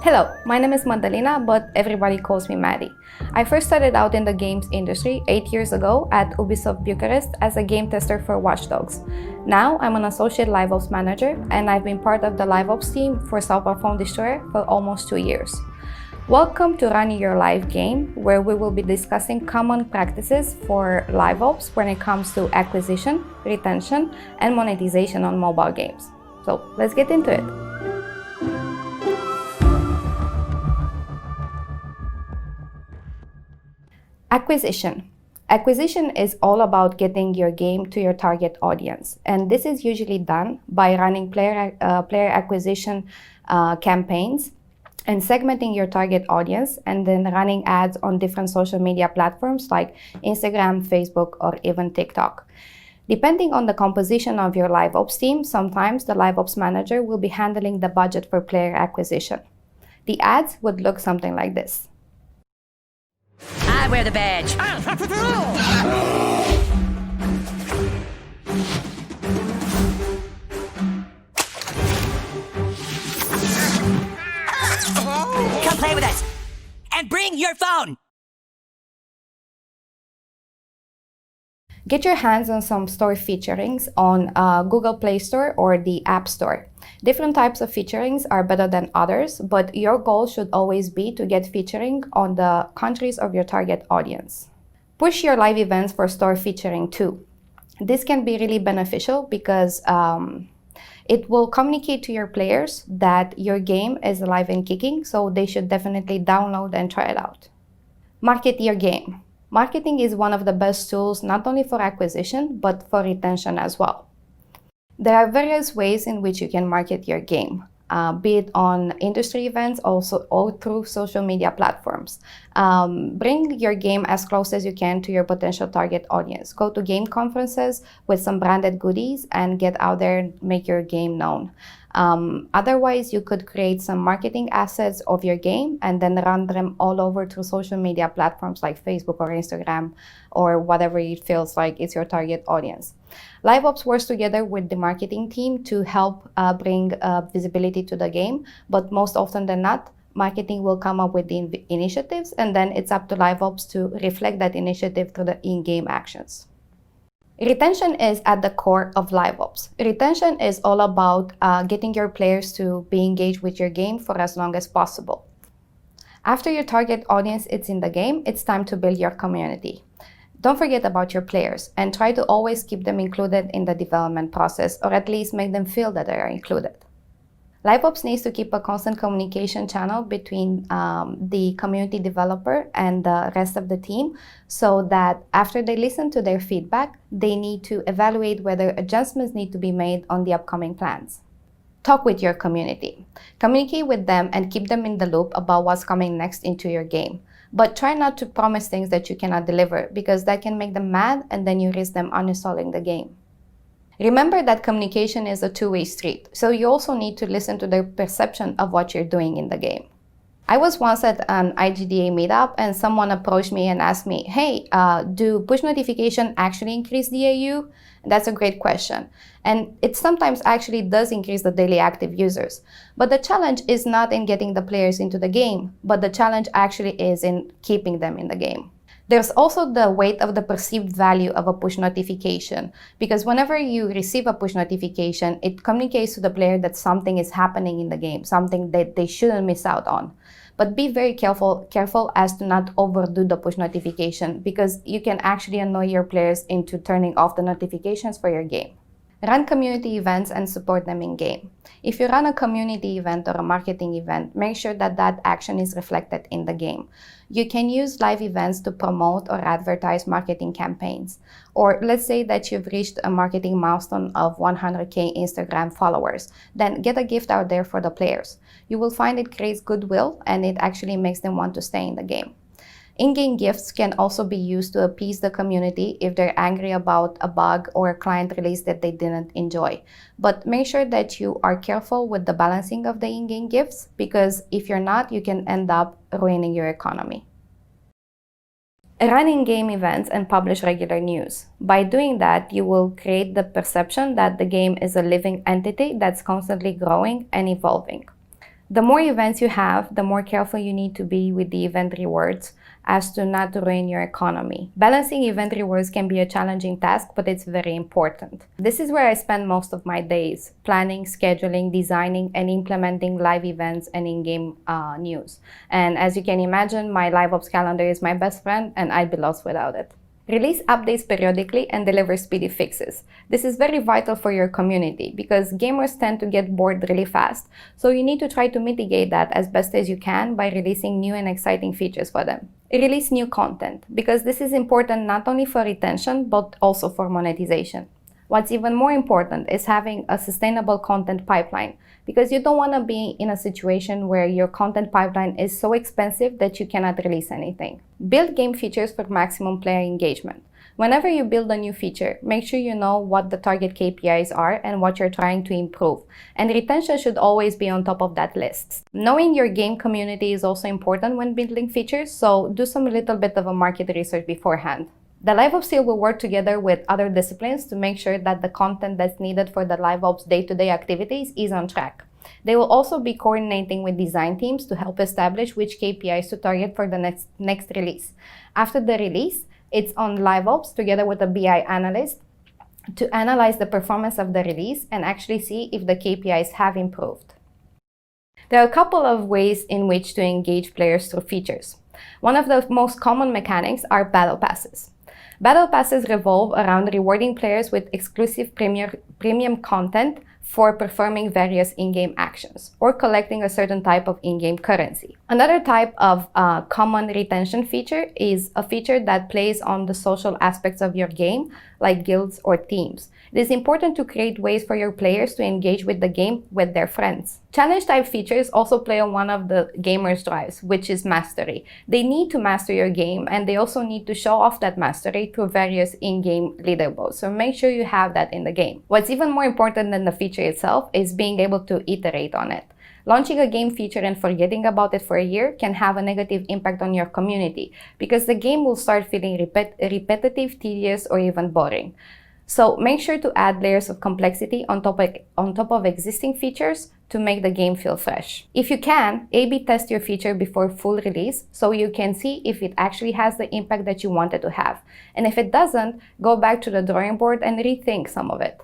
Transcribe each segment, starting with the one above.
Hello, my name is Madalina, but everybody calls me Maddie. I first started out in the games industry 8 years ago at Ubisoft Bucharest as a game tester for Watch Dogs. Now I'm an associate live ops manager, and I've been part of the live ops team for Software Phone Destroyer for almost 2 years. Welcome to Running Your Live Game, where we will be discussing common practices for live ops when it comes to acquisition, retention, and monetization on mobile games. So let's get into it. Acquisition. Acquisition is all about getting your game to your target audience, and this is usually done by running player acquisition campaigns and segmenting your target audience, and then running ads on different social media platforms like Instagram, Facebook, or even TikTok. Depending on the composition of your live ops team, sometimes the live ops manager will be handling the budget for player acquisition. The ads would look something like this. I wear the badge. Come play with us. And bring your phone. Get your hands on some store featurings on Google Play Store or the App Store. Different types of featurings are better than others, but your goal should always be to get featuring on the countries of your target audience. Push your live events for store featuring too. This can be really beneficial because it will communicate to your players that your game is alive and kicking, so they should definitely download and try it out. Market your game. Marketing is one of the best tools not only for acquisition, but for retention as well. There are various ways in which you can market your game, be it on industry events, also all through social media platforms. Bring your game as close as you can to your potential target audience. Go to game conferences with some branded goodies and get out there and make your game known. Otherwise, you could create some marketing assets of your game and then run them all over through social media platforms like Facebook or Instagram or whatever it feels like is your target audience. Live Ops works together with the marketing team to help bring visibility to the game, but most often than not, marketing will come up with the initiatives, and then it's up to Live Ops to reflect that initiative through the in-game actions. Retention is at the core of live ops. Retention is all about getting your players to be engaged with your game for as long as possible. After your target audience is in the game, it's time to build your community. Don't forget about your players and try to always keep them included in the development process, or at least make them feel that they are included. Live Ops needs to keep a constant communication channel between the community developer and the rest of the team, so that after they listen to their feedback, they need to evaluate whether adjustments need to be made on the upcoming plans. Talk with your community. Communicate with them and keep them in the loop about what's coming next into your game. But try not to promise things that you cannot deliver, because that can make them mad and then you risk them uninstalling the game. Remember that communication is a two-way street, so you also need to listen to their perception of what you're doing in the game. I was once at an IGDA meetup and someone approached me and asked me, hey, do push notification actually increase DAU? That's a great question. And it sometimes actually does increase the daily active users. But the challenge is not in getting the players into the game, but the challenge actually is in keeping them in the game. There's also the weight of the perceived value of a push notification, because whenever you receive a push notification, it communicates to the player that something is happening in the game, something that they shouldn't miss out on. But be very careful as to not overdo the push notification, because you can actually annoy your players into turning off the notifications for your game. Run community events and support them in-game. If you run a community event or a marketing event, make sure that that action is reflected in the game. You can use live events to promote or advertise marketing campaigns. Or let's say that you've reached a marketing milestone of 100K Instagram followers, then get a gift out there for the players. You will find it creates goodwill and it actually makes them want to stay in the game. In-game gifts can also be used to appease the community if they're angry about a bug or a client release that they didn't enjoy. But make sure that you are careful with the balancing of the in-game gifts, because if you're not, you can end up ruining your economy. Run in-game events and publish regular news. By doing that, you will create the perception that the game is a living entity that's constantly growing and evolving. The more events you have, the more careful you need to be with the event rewards as to not to ruin your economy. Balancing event rewards can be a challenging task, but it's very important. This is where I spend most of my days, planning, scheduling, designing, and implementing live events and in-game news. And as you can imagine, my live ops calendar is my best friend, and I'd be lost without it. Release updates periodically and deliver speedy fixes. This is very vital for your community because gamers tend to get bored really fast, so you need to try to mitigate that as best as you can by releasing new and exciting features for them. Release new content because this is important not only for retention but also for monetization. What's even more important is having a sustainable content pipeline because you don't want to be in a situation where your content pipeline is so expensive that you cannot release anything. Build game features for maximum player engagement. Whenever you build a new feature, make sure you know what the target KPIs are and what you're trying to improve. And retention should always be on top of that list. Knowing your game community is also important when building features, so do some little bit of a market research beforehand. The Live Ops team will work together with other disciplines to make sure that the content that's needed for the Live Ops day-to-day activities is on track. They will also be coordinating with design teams to help establish which KPIs to target for the next release. After the release, it's on Live Ops together with a BI analyst to analyze the performance of the release and actually see if the KPIs have improved. There are a couple of ways in which to engage players through features. One of the most common mechanics are battle passes. Battle passes revolve around rewarding players with exclusive premium content for performing various in-game actions or collecting a certain type of in-game currency. Another type of common retention feature is a feature that plays on the social aspects of your game, like guilds or teams. It is important to create ways for your players to engage with the game with their friends. Challenge type features also play on one of the gamers' drives, which is mastery. They need to master your game and they also need to show off that mastery through various in-game leaderboards. So make sure you have that in the game. What's even more important than the feature itself is being able to iterate on it. Launching a game feature and forgetting about it for a year can have a negative impact on your community because the game will start feeling repetitive, tedious, or even boring. So make sure to add layers of complexity on top of existing features to make the game feel fresh. If you can, A/B test your feature before full release so you can see if it actually has the impact that you wanted to have. And if it doesn't, go back to the drawing board and rethink some of it.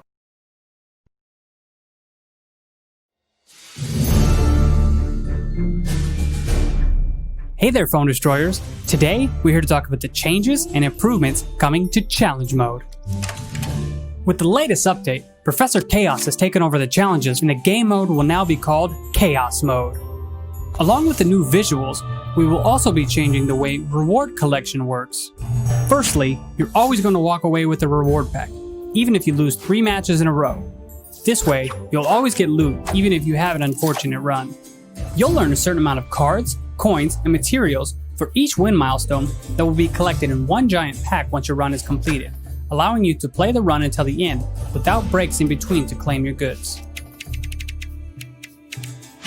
Hey there, Phone Destroyers! Today, we're here to talk about the changes and improvements coming to Challenge Mode. With the latest update, Professor Chaos has taken over the challenges and the game mode will now be called Chaos Mode. Along with the new visuals, we will also be changing the way reward collection works. Firstly, you're always going to walk away with a reward pack, even if you lose 3 matches in a row. This way, you'll always get loot, even if you have an unfortunate run. You'll learn a certain amount of cards, coins, and materials for each win milestone that will be collected in one giant pack once your run is completed, allowing you to play the run until the end without breaks in between to claim your goods.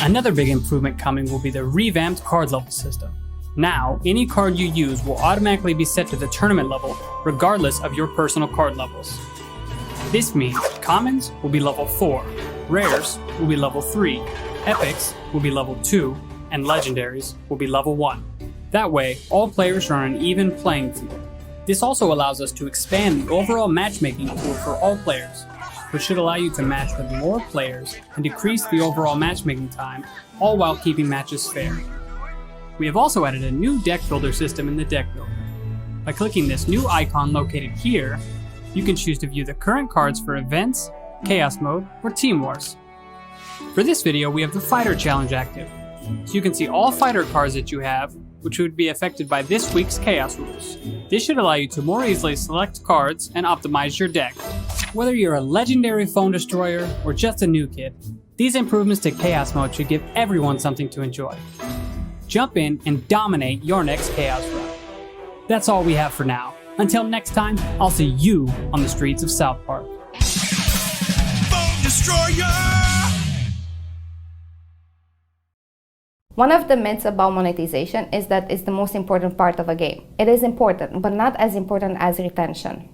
Another big improvement coming will be the revamped card level system. Now, any card you use will automatically be set to the tournament level regardless of your personal card levels. This means commons will be level 4, rares will be level 3, epics will be level 2, and legendaries will be level 1. That way, all players are on an even playing field. This also allows us to expand the overall matchmaking pool for all players, which should allow you to match with more players and decrease the overall matchmaking time, all while keeping matches fair. We have also added a new deck builder system in the deck builder. By clicking this new icon located here, you can choose to view the current cards for events, Chaos Mode, or Team Wars. For this video, we have the Fighter Challenge active, so you can see all fighter cards that you have, which would be affected by this week's Chaos rules. This should allow you to more easily select cards and optimize your deck. Whether you're a legendary phone destroyer or just a new kid, these improvements to Chaos Mode should give everyone something to enjoy. Jump in and dominate your next Chaos run. That's all we have for now. Until next time, I'll see you on the streets of South Park. Phone Destroyer! One of the myths about monetization is that it's the most important part of a game. It is important, but not as important as retention.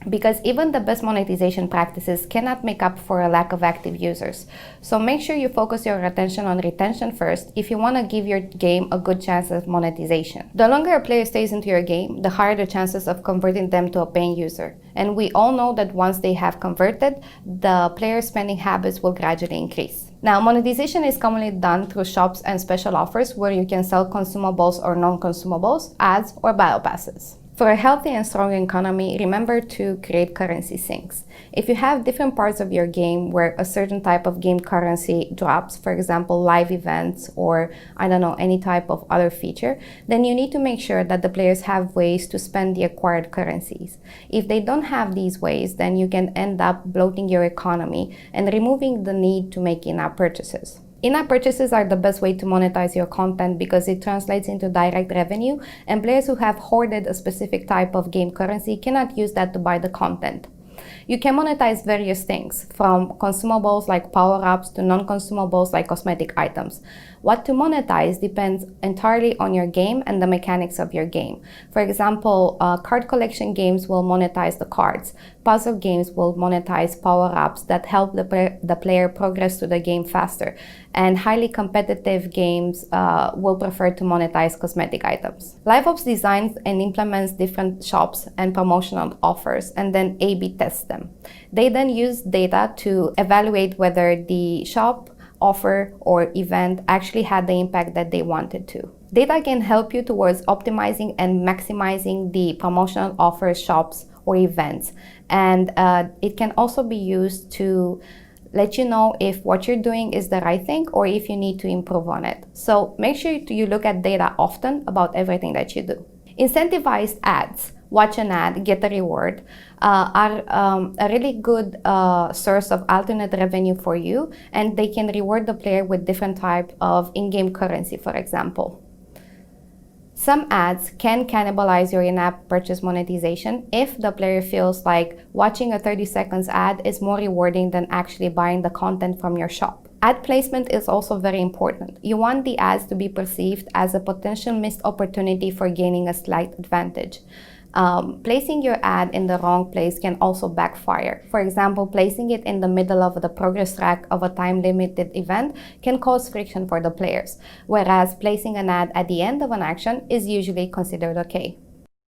because even the best monetization practices cannot make up for a lack of active users. So make sure you focus your attention on retention first if you want to give your game a good chance of monetization. The longer a player stays into your game, the higher the chances of converting them to a paying user. And we all know that once they have converted, the player spending habits will gradually increase. Now, monetization is commonly done through shops and special offers where you can sell consumables or non-consumables, ads, or battle passes. For a healthy and strong economy, remember to create currency sinks. If you have different parts of your game where a certain type of game currency drops, for example, live events or, any type of other feature, then you need to make sure that the players have ways to spend the acquired currencies. If they don't have these ways, then you can end up bloating your economy and removing the need to make in-app purchases. In-app purchases are the best way to monetize your content because it translates into direct revenue, and players who have hoarded a specific type of game currency cannot use that to buy the content. You can monetize various things, from consumables like power-ups to non-consumables like cosmetic items. What to monetize depends entirely on your game and the mechanics of your game. For example, card collection games will monetize the cards. Puzzle games will monetize power-ups that help the player progress through the game faster. And highly competitive games will prefer to monetize cosmetic items. LiveOps designs and implements different shops and promotional offers and then A/B tests them. They then use data to evaluate whether the shop, offer, or event actually had the impact that they wanted to. Data can help you towards optimizing and maximizing the promotional offers, shops, or events. And it can also be used to let you know if what you're doing is the right thing or if you need to improve on it. So make sure you look at data often about everything that you do. Incentivized ads, watch an ad, get a reward, are a really good source of alternate revenue for you, and they can reward the player with different type of in-game currency, for example. Some ads can cannibalize your in-app purchase monetization if the player feels like watching a 30 seconds ad is more rewarding than actually buying the content from your shop. Ad placement is also very important. You want the ads to be perceived as a potential missed opportunity for gaining a slight advantage. Placing your ad in the wrong place can also backfire. For example, placing it in the middle of the progress track of a time-limited event can cause friction for the players, whereas placing an ad at the end of an action is usually considered okay.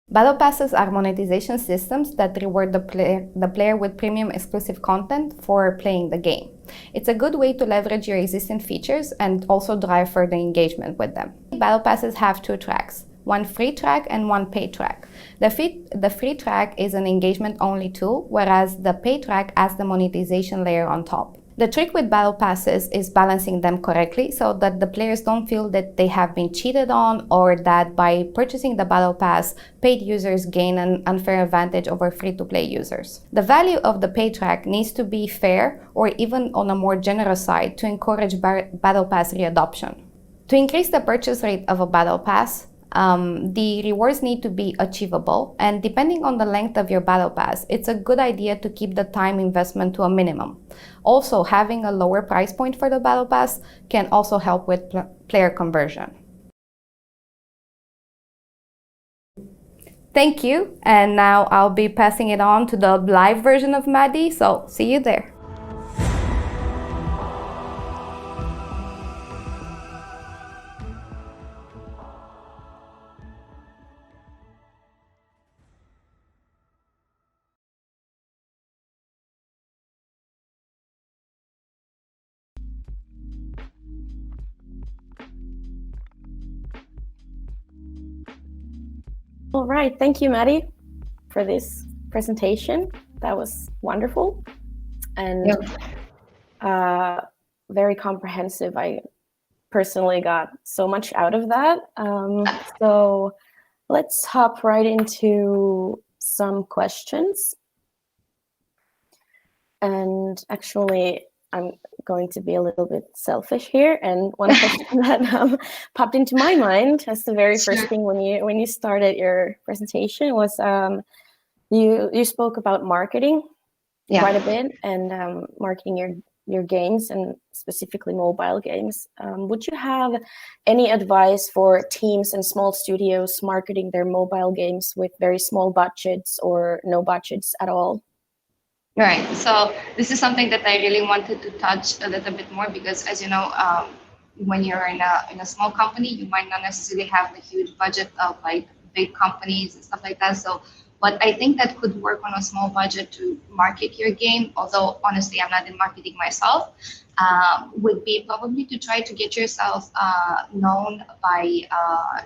Battle passes are monetization systems that reward the player with premium exclusive content for playing the game. It's a good way to leverage your existing features and also drive further engagement with them. Battle passes have two tracks, one free track and one paid track. The free track is an engagement-only tool, whereas the paid track has the monetization layer on top. The trick with battle passes is balancing them correctly so that the players don't feel that they have been cheated on or that by purchasing the battle pass, paid users gain an unfair advantage over free-to-play users. The value of the paid track needs to be fair or even on a more generous side to encourage battle pass readoption. To increase the purchase rate of a battle pass, the rewards need to be achievable, and depending on the length of your battle pass, it's a good idea to keep the time investment to a minimum. Also, having a lower price point for the battle pass can also help with player conversion. Thank you, and now I'll be passing it on to the live version of Maddie, so see you there. All right, thank you, Maddie, for this presentation. That was wonderful and very comprehensive. I personally got so much out of that. So let's hop right into some questions. And actually, I'm going to be a little bit selfish here, and one question that popped into my mind as the very first thing when you started your presentation was you spoke about marketing quite a bit and marketing your games, and specifically mobile games. Would you have any advice for teams and small studios marketing their mobile games with very small budgets or no budgets at all? Right. So this is something that I really wanted to touch a little bit more because, as you know, when you're in a small company, you might not necessarily have the huge budget of like big companies and stuff like that. So what I think that could work on a small budget to market your game, although honestly I'm not in marketing myself, would be probably to try to get yourself known by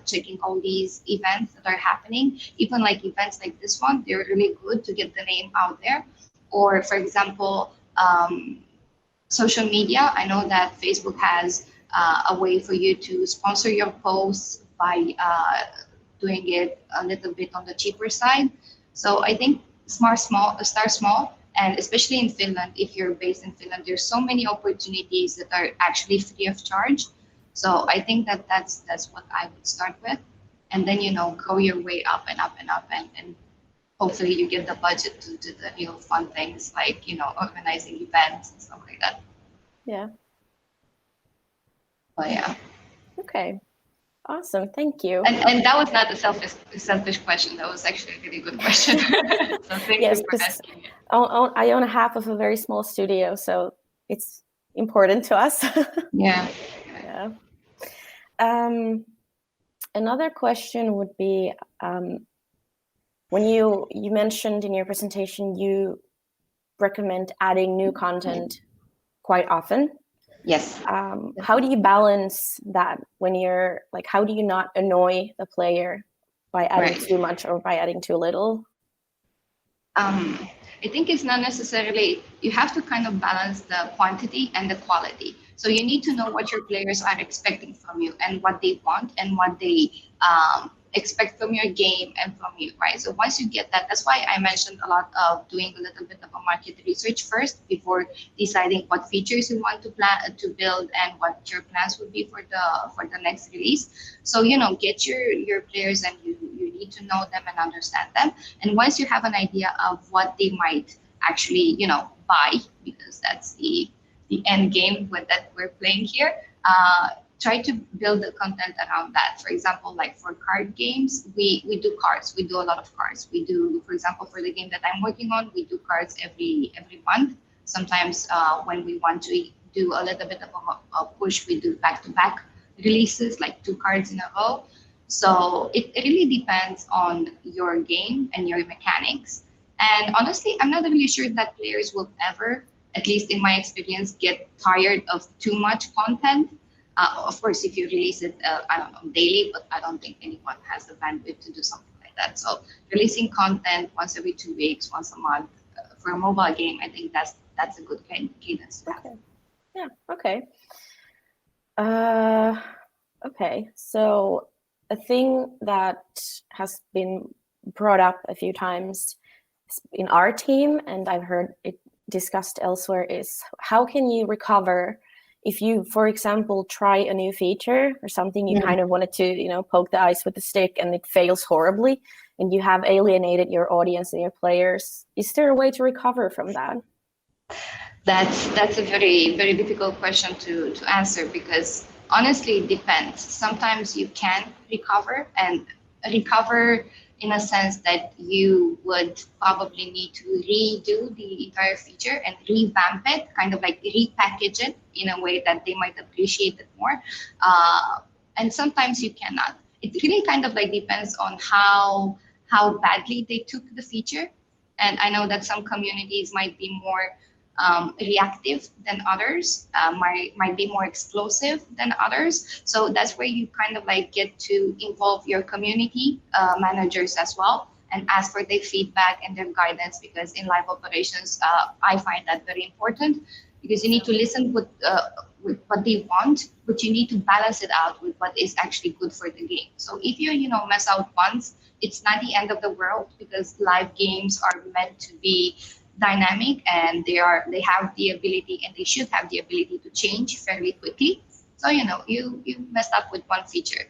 checking all these events that are happening. Even like events like this one, they're really good to get the name out there. Or for example, social media. I know that Facebook has a way for you to sponsor your posts by doing it a little bit on the cheaper side. So I think start small, and especially in Finland, if you're based in Finland, there's so many opportunities that are actually free of charge. So I think that that's what I would start with, and then grow your way up and up and up, and hopefully you get the budget to do the real fun things like organizing events and stuff like that. Yeah. But yeah. Okay. Awesome. Thank you. And that was not a selfish question. That was actually a really good question. So thank you for asking it. I own half of a very small studio, so it's important to us. Yeah. Yeah. Another question would be, when you mentioned in your presentation, you recommend adding new content quite often. Yes. How do you balance that when you're like, how do you not annoy the player by adding too much or by adding too little? I think it's not necessarily, you have to kind of balance the quantity and the quality. So you need to know what your players are expecting from you and what they want and what they expect from your game and from you, right? So once you get that, that's why I mentioned a lot of doing a little bit of a market research first before deciding what features you want to build and what your plans would be for the next release. So get your players, and you need to know them and understand them. And once you have an idea of what they might actually buy, because that's the end game that we're playing here, try to build the content around that. For example, like for card games, we do cards. We do a lot of cards. We do, for example, for the game that I'm working on, we do cards every month. Sometimes when we want to do a little bit of a push, we do back-to-back releases, like 2 cards in a row. So it really depends on your game and your mechanics. And honestly, I'm not really sure that players will ever, at least in my experience, get tired of too much content. Of course, if you release it, I don't know, daily, but I don't think anyone has the bandwidth to do something like that. So releasing content once every 2 weeks, once a month for a mobile game, I think that's a good cadence to have. Okay. Yeah. Okay. Okay. So a thing that has been brought up a few times in our team, and I've heard it discussed elsewhere, is how can you recover if you, for example, try a new feature or something you kind of wanted to, poke the ice with a stick and it fails horribly and you have alienated your audience and your players. Is there a way to recover from that? That's a very, very difficult question to answer because honestly, it depends. Sometimes you can recover in a sense that you would probably need to redo the entire feature and revamp it, kind of like repackage it in a way that they might appreciate it more. And sometimes you cannot. It really kind of like depends on how badly they took the feature. And I know that some communities might be more reactive than others, might be more explosive than others. So that's where you kind of like get to involve your community managers as well and ask for their feedback and their guidance, because in live operations, I find that very important, because you need to listen with what they want, but you need to balance it out with what is actually good for the game. So if you mess out once, it's not the end of the world, because live games are meant to be dynamic, and they have the ability, and they should have the ability to change fairly quickly. So you messed up with one feature,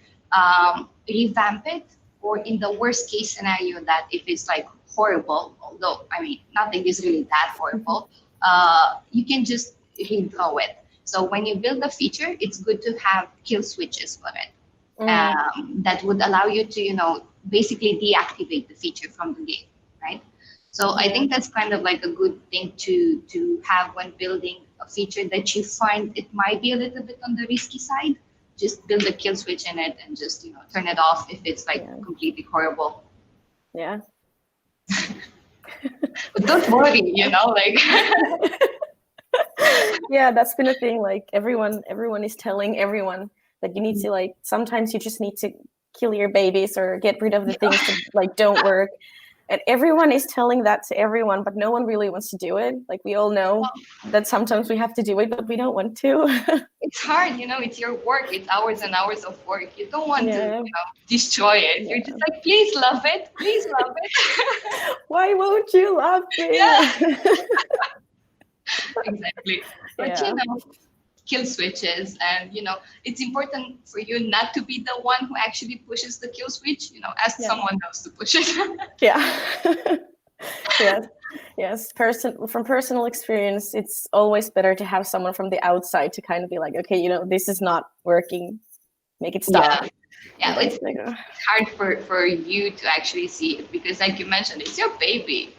revamp it, or in the worst case scenario, that if it's like horrible, although I mean nothing is really that horrible, you can just redraw it. So when you build a feature, it's good to have kill switches for it. That would allow you to, basically deactivate the feature from the game, right? So I think that's kind of like a good thing to have when building a feature that you find it might be a little bit on the risky side. Just build a kill switch in it and just turn it off if it's like completely horrible. Yeah. But don't worry, like. Yeah, that's been a thing. Like everyone is telling everyone that you need to, like, sometimes you just need to kill your babies or get rid of the things that like don't work. And everyone is telling that to everyone, but no one really wants to do it. Like we all know that sometimes we have to do it, but we don't want to. It's hard, it's your work. It's hours and hours of work. You don't want to, destroy it. You're just like, please love it. Please love it. Why won't you love me? Yeah. Exactly. But, kill switches, and it's important for you not to be the one who actually pushes the kill switch. Ask someone else to push it. Yes. From personal experience, it's always better to have someone from the outside to kind of be like, okay, this is not working, make it stop. It's hard for you to actually see it, because like you mentioned, it's your baby.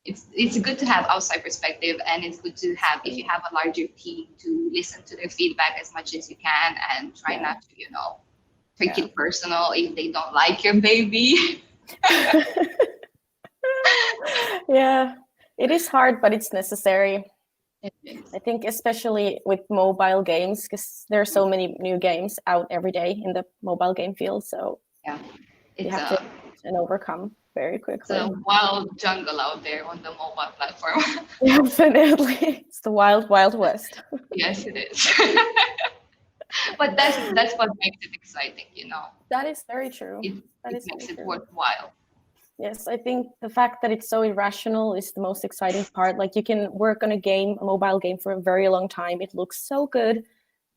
It's good to have outside perspective, and it's good to have, if you have a larger team, to listen to their feedback as much as you can, and try not to take it personal if they don't like your baby. Yeah, it is hard, but it's necessary. I think especially with mobile games, because there are so many new games out every day in the mobile game field, so you have to overcome very quickly. It's a wild jungle out there on the mobile platform. Definitely. It's the wild, wild west. Yes, it is. But that's what makes it exciting, That is very true. It makes it worthwhile. Yes, I think the fact that it's so irrational is the most exciting part. Like you can work on a mobile game for a very long time. It looks so good.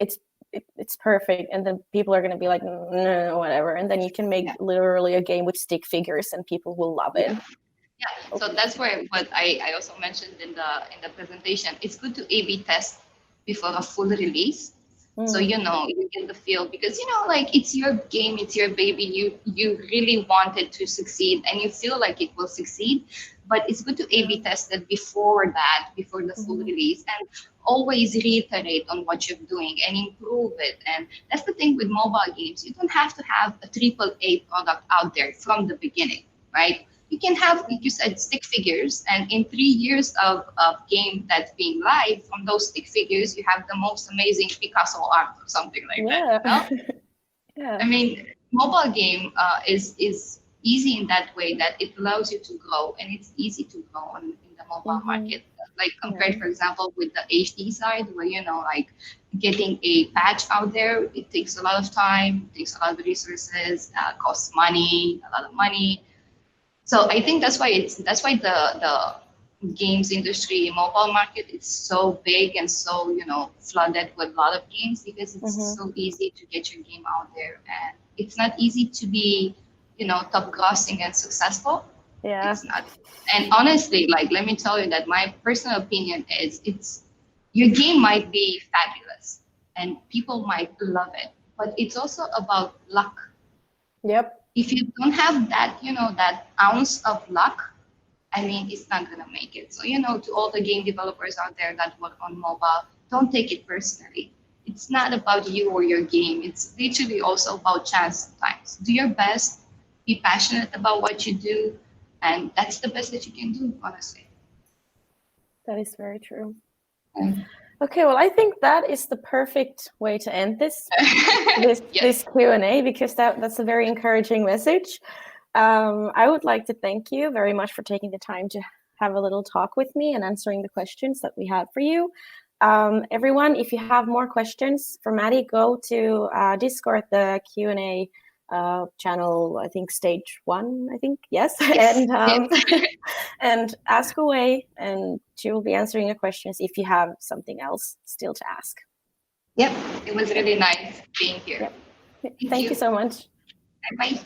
It's perfect, and then people are going to be like, no, whatever, and then you can make literally a game with stick figures and people will love it. So that's where what I also mentioned in the presentation, it's good to A/B test before a full release. So you get the feel, because like it's your game, it's your baby, you really want it to succeed, and you feel like it will succeed. But it's good to A/B test it before the full release, and always reiterate on what you're doing and improve it. And that's the thing with mobile games. You don't have to have a AAA product out there from the beginning, right? You can have, like you said, stick figures, and in 3 years of game that's being live, from those stick figures, you have the most amazing Picasso art or something like that. I mean, mobile game is easy in that way, that it allows you to grow, and it's easy to grow in the mobile market. Like compared, for example, with the HD side, where like getting a patch out there, it takes a lot of time, takes a lot of resources, costs money, a lot of money. So I think that's why the games industry, mobile market, is so big and so flooded with a lot of games, because it's so easy to get your game out there, and it's not easy to be top grossing and successful. It's not. And honestly, like, let me tell you that my personal opinion is, your game might be fabulous and people might love it, but it's also about luck. If you don't have that, that ounce of luck, I mean, it's not gonna make it. So, to all the game developers out there that work on mobile, don't take it personally. It's not about you or your game. It's literally also about chance sometimes. Do your best, be passionate about what you do, and that's the best that you can do, honestly. That is very true. Okay, well, I think that is the perfect way to end this Q&A, because that's a very encouraging message. I would like to thank you very much for taking the time to have a little talk with me and answering the questions that we had for you. Everyone, if you have more questions for Maddie, go to Discord, the Q&A channel, I think stage 1, yes. And ask away, and she will be answering your questions if you have something else still to ask. It was really nice being here. Thank you so much. Bye.